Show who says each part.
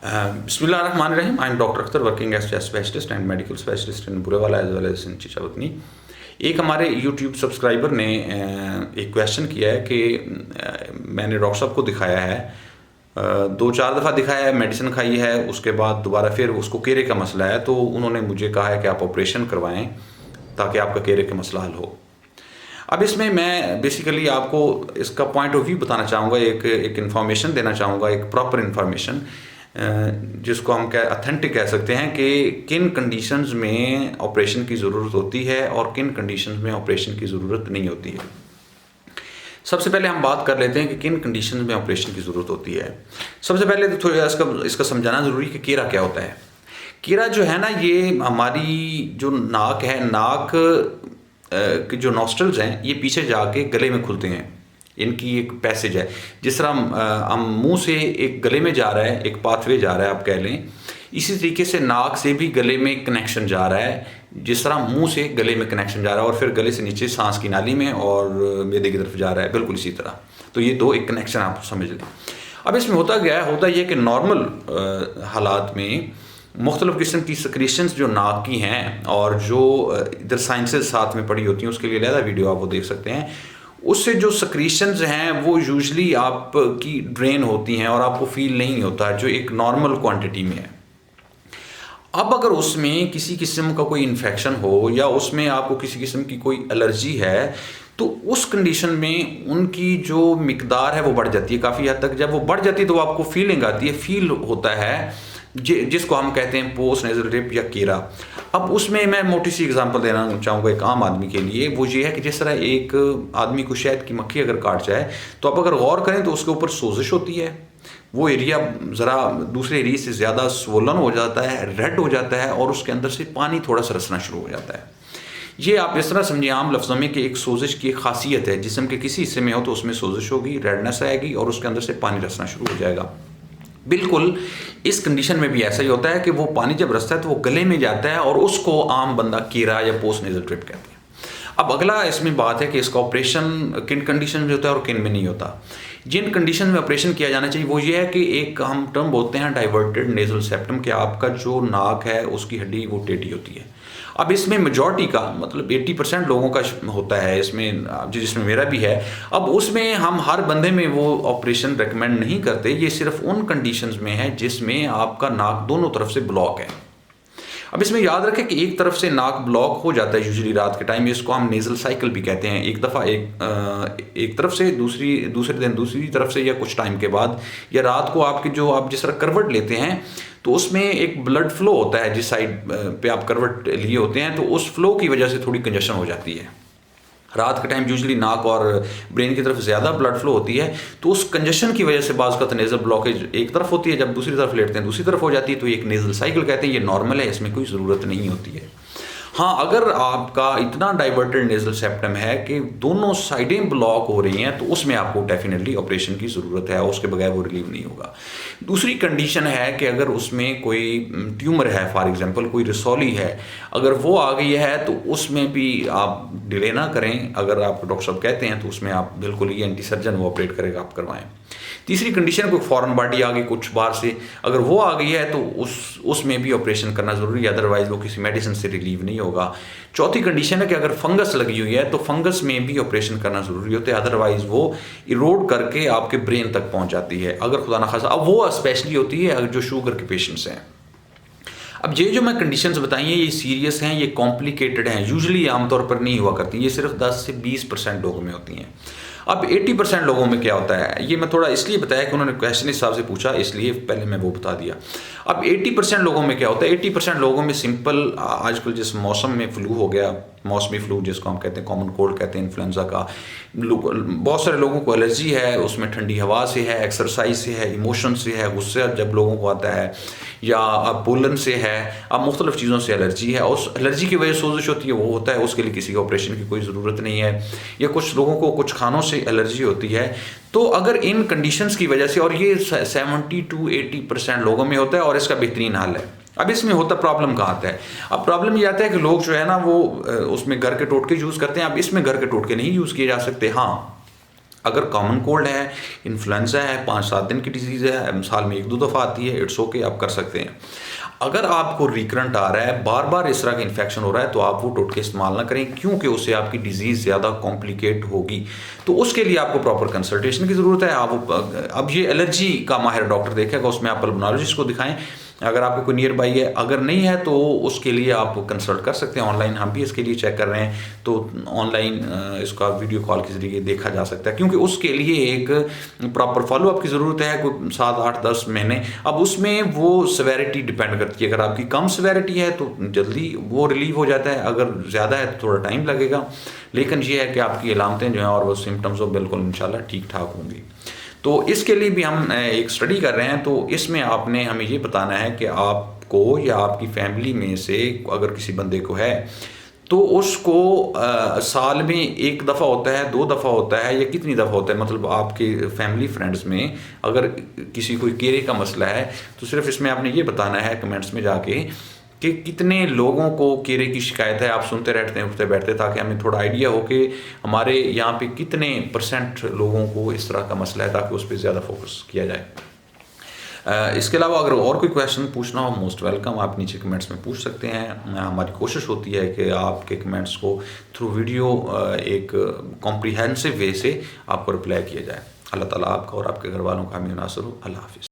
Speaker 1: Bismillahirrahmanirrahim. I am Dr. Akhtar working as chest specialist and medical specialist in Burewala as well as in Chichavatni. एक हमारे YouTube subscriber ने एक question किया है कि मैंने डॉक्टर साहब को दिखाया है, 2-4 दफ़ा दिखाया है, मेडिसिन खाई है, उसके बाद दोबारा फिर उसको केरे का मसला है, तो उन्होंने मुझे कहा है कि आप ऑपरेशन करवाएं ताकि आपका केरे का मसला हल हो। अब इसमें मैं बेसिकली आपको इसका पॉइंट ऑफ व्यू बताना चाहूँगा, एक इन्फॉर्मेशन देना चाहूँगा, एक प्रॉपर इन्फॉर्मेशन जिसको हम ऑथेंटिक कह सकते हैं कि किन कंडीशंस में ऑपरेशन की ज़रूरत होती है और किन कंडीशंस में ऑपरेशन की ज़रूरत नहीं होती है। सबसे पहले हम बात कर लेते हैं कि किन कंडीशंस में ऑपरेशन की ज़रूरत होती है। सबसे पहले तो थोड़ा इसका समझाना ज़रूरी है कि कीड़ा क्या होता है। कीड़ा जो है ना, ये हमारी जो नाक है, नाक के जो नॉस्ट्रल्स हैं, ये पीछे जाके गले में खुलते हैं, इनकी एक पैसेज है। जिस तरह हम मुंह से एक गले में जा रहा है, एक पाथवे जा रहा है आप कह लें, इसी तरीके से नाक से भी गले में कनेक्शन जा रहा है, जिस तरह मुंह से गले में कनेक्शन जा रहा है और फिर गले से नीचे सांस की नाली में और मैदे की तरफ जा रहा है, बिल्कुल इसी तरह। तो ये दो एक कनेक्शन आप समझ लें। अब इसमें होता ये कि नॉर्मल हालात में मुख्तलिफ़ किस्म की सक्रीशंस जो नाक की हैं और जो इधर साइंसेस साथ में पड़ी होती हैं, उसके लिए अलग वीडियो आप वो देख सकते हैं। उससे जो सक्रीशंस हैं वो यूजुअली आपकी ड्रेन होती हैं और आपको फील नहीं होता, जो एक नॉर्मल क्वांटिटी में है। अब अगर उसमें किसी किस्म का कोई इन्फेक्शन हो या उसमें आपको किसी किस्म की कोई एलर्जी है, तो उस कंडीशन में उनकी जो मिकदार है वो बढ़ जाती है काफ़ी हद तक। जब वो बढ़ जाती है तो आपको फीलिंग आती है, फील होता है जिसको हम कहते हैं पोस्ट नेजल ड्रिप या कीड़ा। अब उसमें मैं मोटी सी एग्जांपल देना चाहूँगा एक आम आदमी के लिए। वो ये है कि जिस तरह एक आदमी को शहद की मक्खी अगर काट जाए, तो आप अगर गौर करें तो उसके ऊपर सोजिश होती है, वो एरिया ज़रा दूसरे एरिया से ज़्यादा स्वोलन हो जाता है, रेड हो जाता है और उसके अंदर से पानी थोड़ा सा रसना शुरू हो जाता है। ये आप इस तरह समझिए आम लफ्ज़ों में कि एक सोजिश की एक खासियत है, जिस्म के किसी हिस्से में हो तो उसमें सोजिश होगी, रेडनेस आएगी और उसके अंदर से पानी रसना शुरू हो जाएगा। बिल्कुल इस कंडीशन में भी ऐसा ही होता है कि वो पानी जब रसता है तो वो गले में जाता है और उसको आम बंदा कीड़ा या पोस्ट नेजल ड्रिप कहते हैं। अब अगला इसमें बात है कि इसका ऑपरेशन किन कंडीशन में होता है और किन में नहीं होता। जिन कंडीशन में ऑपरेशन किया जाना चाहिए वो ये है कि एक हम टर्म बोलते हैं डाइवर्टेड नेजल सेप्टम, कि आपका जो नाक है उसकी हड्डी वो टेढ़ी होती है। अब इसमें मेजॉरिटी का मतलब 80% लोगों का होता है, इसमें जिसमें मेरा भी है। अब उसमें हम हर बंदे में वो ऑपरेशन रेकमेंड नहीं करते, ये सिर्फ उन कंडीशंस में है जिसमें आपका नाक दोनों तरफ से ब्लॉक है। अब इसमें याद रखें कि एक तरफ से नाक ब्लॉक हो जाता है यूजुअली रात के टाइम, इसको हम नेजल साइकिल भी कहते हैं। एक दफ़ा एक तरफ से दूसरे दिन दूसरी तरफ से, या कुछ टाइम के बाद, या रात को आपकी जो आप जिस तरह करवट लेते हैं तो उसमें एक ब्लड फ्लो होता है, जिस साइड पे आप करवट लिए होते हैं, तो उस फ्लो की वजह से थोड़ी कंजेशन हो जाती है। रात के टाइम यूजुअली नाक और ब्रेन की तरफ ज़्यादा ब्लड फ्लो होती है, तो उस कंजेशन की वजह से बाज़ का नेजल ब्लॉकेज एक तरफ होती है, जब दूसरी तरफ लेटते हैं दूसरी तरफ हो जाती है, तो ये एक नेजल साइकिल कहते हैं। ये नॉर्मल है, इसमें कोई ज़रूरत नहीं होती है। हाँ, अगर आपका इतना डाइवर्टेड नेजल सेप्टम है कि दोनों साइडें ब्लॉक हो रही हैं, तो उसमें आपको डेफिनेटली ऑपरेशन की ज़रूरत है, उसके बगैर वो रिलीव नहीं होगा। दूसरी कंडीशन है कि अगर उसमें कोई ट्यूमर है, फॉर एग्जांपल कोई रसौली है, अगर वो आ गई है तो उसमें भी आप डिले ना करें। अगर आप डॉक्टर साहब कहते हैं तो उसमें आप बिल्कुल ही एंटी सर्जन वो ऑपरेट करेगा, आप करवाएं। तीसरी कंडीशन कोई फॉरेन बॉडी आ गई कुछ बाहर से, अगर वो आ गई है तो उसमें भी ऑपरेशन करना ज़रूरी है, अदरवाइज वो किसी मेडिसिन से रिलीव नहीं होगा। चौथी कंडीशन है कि अगर फंगस लगी हुई है तो फंगस में भी ऑपरेशन करना ज़रूरी होता है, अदरवाइज वो इरोड करके आपके ब्रेन तक पहुंच जाती है, अगर खुदा ना खासा। अब वो स्पेशली होती है अगर जो शुगर के पेशेंट्स हैं। अब ये जो मैं कंडीशंस बताई हैं ये सीरियस हैं, ये कॉम्प्लिकेटेड हैं, यूजुअली आमतौर पर नहीं हुआ करती, ये सिर्फ 10 से 20% लोगों में होती हैं। अब 80% लोगों में क्या होता है, ये मैं थोड़ा इसलिए बताया कि उन्होंने क्वेश्चन इस हिसाब से पूछा, इसलिए पहले मैं वो बता दिया। अब 80% लोगों में क्या होता है, 80% लोगों में सिंपल आजकल जिस मौसम में फ्लू हो गया, मौसमी फ्लू जिसको हम कहते हैं, कॉमन कोल्ड कहते हैं, इन्फ्लुएंजा का, बहुत सारे लोगों को एलर्जी है, उसमें ठंडी हवा से है, एक्सरसाइज से है, इमोशन से है, गुस्सा जब लोगों को आता है, या अब पोलन से है, अब मुख्तलिफ चीज़ों से एलर्जी है, उस एलर्जी की वजह से सोजिश होती है, वो होता है, उसके लिए किसी के ऑपरेशन की कोई ज़रूरत नहीं है। या कुछ लोगों को कुछ खानों से एलर्जी होती है, तो अगर इन कंडीशंस की वजह से, और ये 70 to 80% लोगों में होता है और इसका बेहतरीन हल है। अब इसमें होता प्रॉब्लम कहाँ आता है, अब प्रॉब्लम ये आता है कि लोग जो है ना वो उसमें घर के टोटके यूज़ करते हैं। अब इसमें घर के टोटके नहीं यूज़ किए जा सकते। हाँ, अगर कॉमन कोल्ड है, इन्फ्लुएंजा है, 5-7 दिन की डिजीज़ है, साल में 1-2 दफ़ा आती है, इट्स ओके, आप कर सकते हैं। अगर आपको रिकरेंट आ रहा है, बार-बार इस तरह का इन्फेक्शन हो रहा है, तो आप वो टोटके इस्तेमाल ना करें, क्योंकि उससे आपकी डिज़ीज़ ज़्यादा कॉम्प्लिकेट होगी। तो उसके लिए आपको प्रॉपर कंसल्टेशन की ज़रूरत है। आप अब ये एलर्जी का माहिर डॉक्टर देखेगा, उसमें आप पल्मोनोलॉजिस्ट को दिखाएँ, अगर आपको कोई नियर बाई है। अगर नहीं है तो उसके लिए आप कंसल्ट कर सकते हैं ऑनलाइन, हम भी इसके लिए चेक कर रहे हैं, तो ऑनलाइन इसका वीडियो कॉल के ज़रिए देखा जा सकता है, क्योंकि उसके लिए एक प्रॉपर फॉलोअप की ज़रूरत है, कोई 7, 8, 10 महीने। अब उसमें वो सेवेरिटी डिपेंड करती है, अगर आपकी कम सेवेरिटी है तो जल्दी वो रिलीव हो जाता है, अगर ज़्यादा है तो थोड़ा टाइम लगेगा, लेकिन ये है कि आपकी अलामतें जो हैं और वो सिम्टम्स वो बिल्कुल इंशाल्लाह ठीक ठाक होंगी। तो इसके लिए भी हम एक स्टडी कर रहे हैं, तो इसमें आपने हमें ये बताना है कि आपको या आपकी फैमिली में से अगर किसी बंदे को है, तो उसको साल में 1 दफ़ा होता है, 2 दफ़ा होता है, या कितनी दफ़ा होता है? मतलब आपके फैमिली फ्रेंड्स में अगर किसी कोई कीड़े का मसला है, तो सिर्फ़ इसमें आपने ये बताना है कमेंट्स में जाके कि कितने लोगों को कीड़े की शिकायत है। आप सुनते रहते हैं, उठते बैठते, ताकि हमें थोड़ा आइडिया हो कि हमारे यहाँ पे कितने % लोगों को इस तरह का मसला है, ताकि उस पर ज़्यादा फोकस किया जाए। इसके अलावा अगर और कोई क्वेश्चन पूछना हो, मोस्ट वेलकम, आप नीचे कमेंट्स में पूछ सकते हैं। हमारी कोशिश होती है कि आपके कमेंट्स को थ्रू वीडियो एक कॉम्प्रिहेंसिव वे से आपको रिप्लाई किया जाए। अल्लाह ताला आपका और आपके घर वालों का हामी नासर हो। अल्लाह हाफ़िज़।